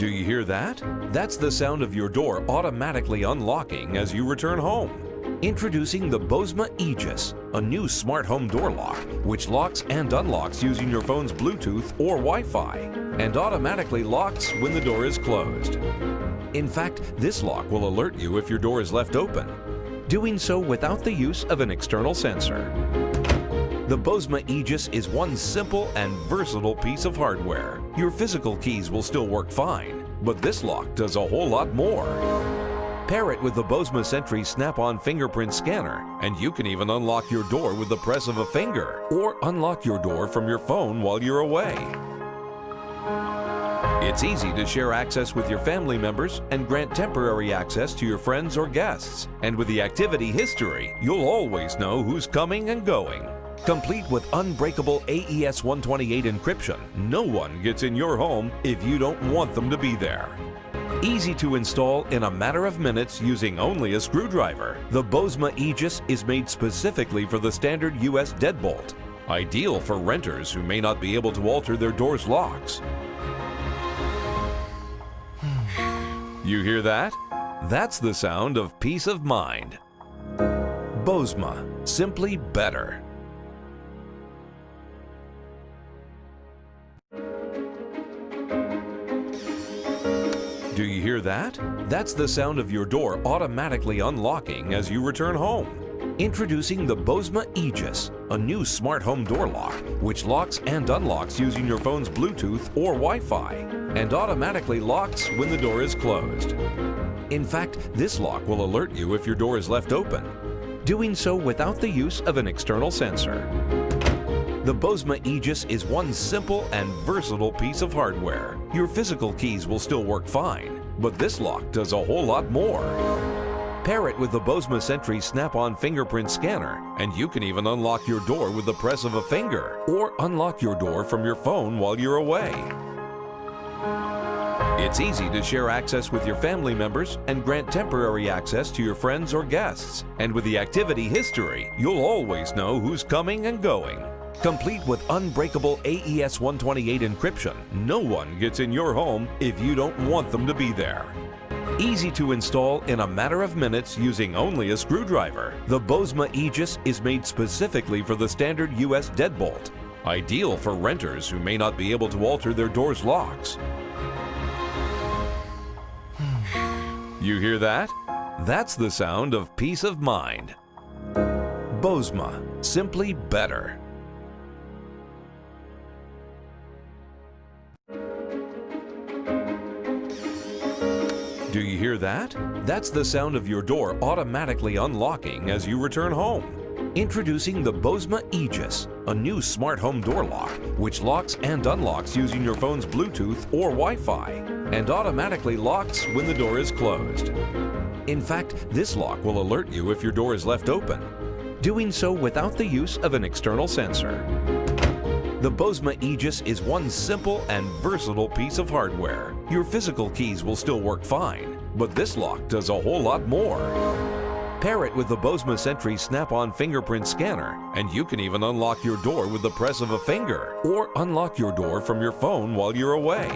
Do you hear that? That's the sound of your door automatically unlocking as you return home. Introducing the Bosma Aegis, a new smart home door lock which locks and unlocks using your phone's Bluetooth or Wi-Fi and automatically locks when the door is closed. In fact, this lock will alert you if your door is left open, doing so without the use of an external sensor. The Bosma Aegis is one simple and versatile piece of hardware. Your physical keys will still work fine, but this lock does a whole lot more. Pair it with the Bosma Sentry Snap-on fingerprint scanner, and you can even unlock your door with the press of a finger, or unlock your door from your phone while you're away. It's easy to share access with your family members and grant temporary access to your friends or guests. And with the activity history, you'll always know who's coming and going. Complete with unbreakable AES128 encryption, no one gets in your home if you don't want them to be there. Easy to install in a matter of minutes using only a screwdriver, the Bosma Aegis is made specifically for the standard US Deadbolt, ideal for renters who may not be able to alter their door's locks. You hear that? That's the sound of peace of mind. Bosma, simply better. Do you hear that? That's the sound of your door automatically unlocking as you return home. Introducing the Bosma Aegis, a new smart home door lock which locks and unlocks using your phone's Bluetooth or Wi-Fi and automatically locks when the door is closed. In fact, this lock will alert you if your door is left open, doing so without the use of an external sensor. The Bosma Aegis is one simple and versatile piece of hardware. Your physical keys will still work fine, but this lock does a whole lot more. Pair it with the Bosma Sentry Snap-on fingerprint scanner, and you can even unlock your door with the press of a finger, or unlock your door from your phone while you're away. It's easy to share access with your family members and grant temporary access to your friends or guests. And with the activity history, you'll always know who's coming and going. Complete with unbreakable AES128 encryption, no one gets in your home if you don't want them to be there. Easy to install in a matter of minutes using only a screwdriver, the Bosma Aegis is made specifically for the standard US Deadbolt, ideal for renters who may not be able to alter their door's locks. You hear that? That's the sound of peace of mind. Bosma, simply better. Do you hear that? That's the sound of your door automatically unlocking as you return home. Introducing the Bosma Aegis, a new smart home door lock which locks and unlocks using your phone's Bluetooth or Wi-Fi and automatically locks when the door is closed. In fact, this lock will alert you if your door is left open, doing so without the use of an external sensor. The Bosma Aegis is one simple and versatile piece of hardware. Your physical keys will still work fine, but this lock does a whole lot more. Pair it with the Bosma Sentry Snap-on fingerprint scanner, and you can even unlock your door with the press of a finger, or unlock your door from your phone while you're away.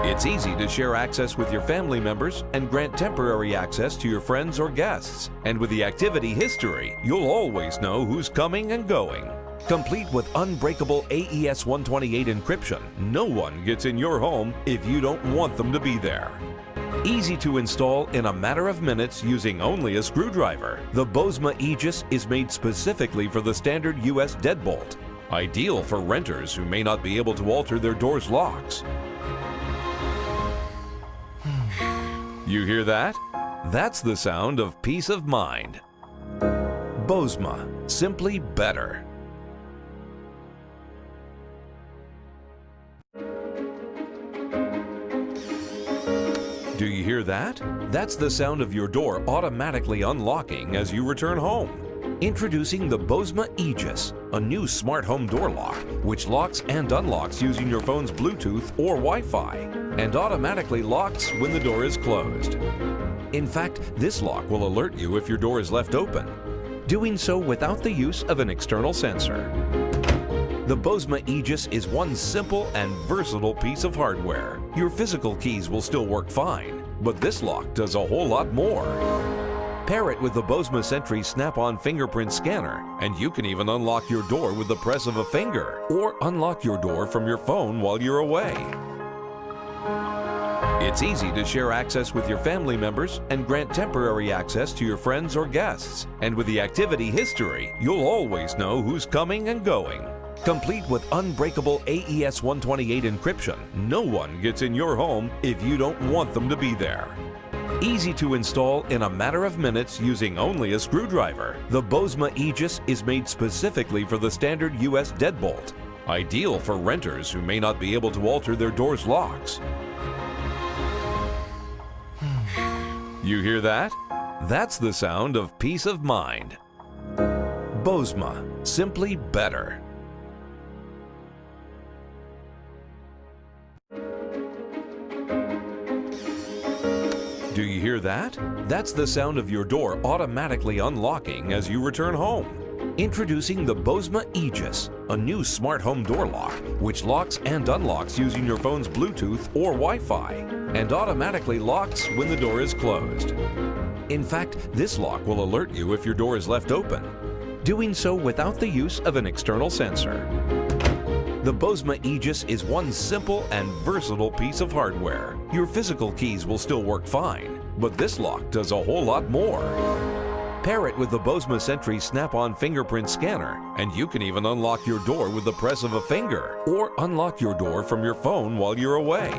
It's easy to share access with your family members and grant temporary access to your friends or guests. And with the activity history, you'll always know who's coming and going. Complete with unbreakable AES128 encryption, no one gets in your home if you don't want them to be there. Easy to install in a matter of minutes using only a screwdriver, the Bosma Aegis is made specifically for the standard US Deadbolt, ideal for renters who may not be able to alter their door's locks. You hear that? That's the sound of peace of mind. Bosma, simply better. Do you hear that? That's the sound of your door automatically unlocking as you return home. Introducing the Bosma Aegis, a new smart home door lock which locks and unlocks using your phone's Bluetooth or Wi-Fi and automatically locks when the door is closed. In fact, this lock will alert you if your door is left open, doing so without the use of an external sensor. The Bosma Aegis is one simple and versatile piece of hardware. Your physical keys will still work fine, but this lock does a whole lot more. Pair it with the Bosma Sentry Snap-on fingerprint scanner, and you can even unlock your door with the press of a finger, or unlock your door from your phone while you're away. It's easy to share access with your family members and grant temporary access to your friends or guests. And with the activity history, you'll always know who's coming and going. Complete with unbreakable AES128 encryption, no one gets in your home if you don't want them to be there. Easy to install in a matter of minutes using only a screwdriver, the Bosma Aegis is made specifically for the standard US Deadbolt, ideal for renters who may not be able to alter their door's locks. You hear that? That's the sound of peace of mind. Bosma, simply better. Do you hear that? That's the sound of your door automatically unlocking as you return home. Introducing the Bosma Aegis, a new smart home door lock which locks and unlocks using your phone's Bluetooth or Wi-Fi and automatically locks when the door is closed. In fact, this lock will alert you if your door is left open, doing so without the use of an external sensor. The Bosma Aegis is one simple and versatile piece of hardware. Your physical keys will still work fine, but this lock does a whole lot more. Pair it with the Bosma Sentry Snap-on fingerprint scanner, and you can even unlock your door with the press of a finger, or unlock your door from your phone while you're away.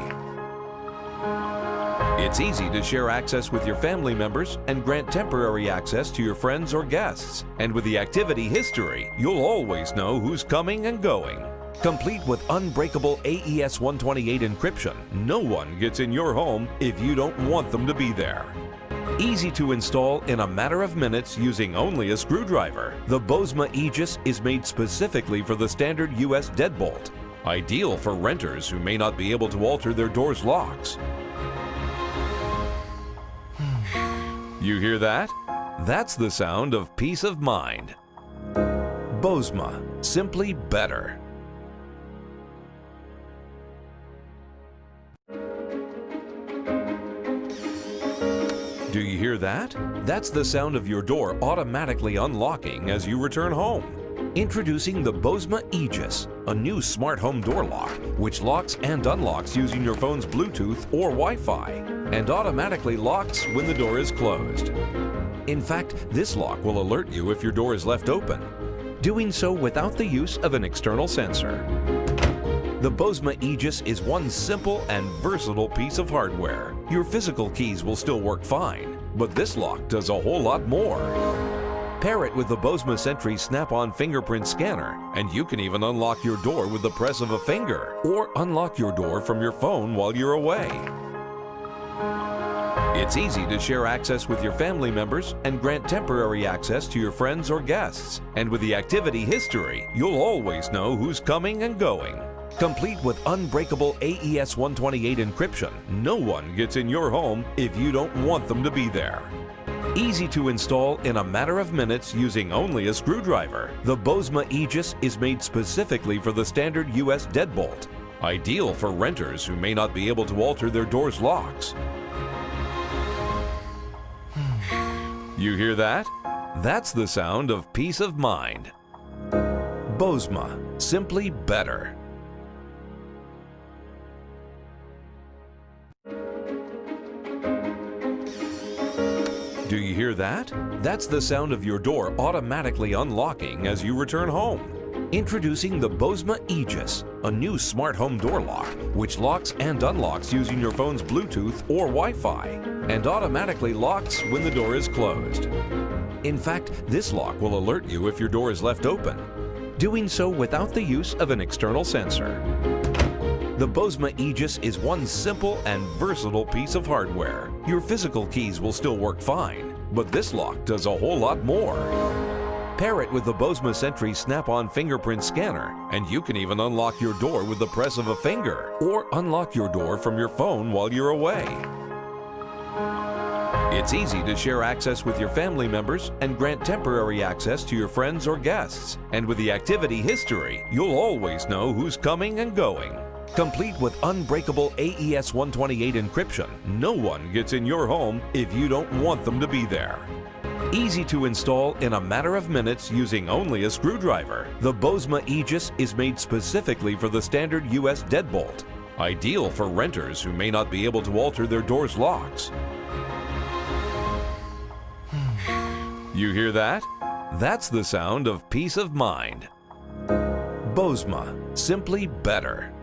It's easy to share access with your family members and grant temporary access to your friends or guests. And with the activity history, you'll always know who's coming and going. Complete with unbreakable AES128 encryption, no one gets in your home if you don't want them to be there. Easy to install in a matter of minutes using only a screwdriver, the Bosma Aegis is made specifically for the standard US Deadbolt, ideal for renters who may not be able to alter their door's locks. You hear that? That's the sound of peace of mind. Bosma, simply better. Do you hear that? That's the sound of your door automatically unlocking as you return home. Introducing the Bosma Aegis, a new smart home door lock which locks and unlocks using your phone's Bluetooth or Wi-Fi and automatically locks when the door is closed. In fact, this lock will alert you if your door is left open, doing so without the use of an external sensor. The Bosma Aegis is one simple and versatile piece of hardware. Your physical keys will still work fine, but this lock does a whole lot more. Pair it with the Bosma Sentry Snap-on fingerprint scanner, and you can even unlock your door with the press of a finger, or unlock your door from your phone while you're away. It's easy to share access with your family members and grant temporary access to your friends or guests. And with the activity history, you'll always know who's coming and going. Complete with unbreakable AES128 encryption, no one gets in your home if you don't want them to be there. Easy to install in a matter of minutes using only a screwdriver, the Bosma Aegis is made specifically for the standard US Deadbolt, ideal for renters who may not be able to alter their door's locks. You hear that? That's the sound of peace of mind. Bosma, simply better. Do you hear that? That's the sound of your door automatically unlocking as you return home. Introducing the Bosma Aegis, a new smart home door lock which locks and unlocks using your phone's Bluetooth or Wi-Fi and automatically locks when the door is closed. In fact, this lock will alert you if your door is left open, doing so without the use of an external sensor. The Bosma Aegis is one simple and versatile piece of hardware. Your physical keys will still work fine, but this lock does a whole lot more. Pair it with the Bosma Sentry Snap-on fingerprint scanner, and you can even unlock your door with the press of a finger, or unlock your door from your phone while you're away. It's easy to share access with your family members and grant temporary access to your friends or guests. And with the activity history, you'll always know who's coming and going. Complete with unbreakable AES128 encryption, no one gets in your home if you don't want them to be there. Easy to install in a matter of minutes using only a screwdriver, the Bosma Aegis is made specifically for the standard US Deadbolt, ideal for renters who may not be able to alter their door's locks. You hear that? That's the sound of peace of mind. Bosma, simply better.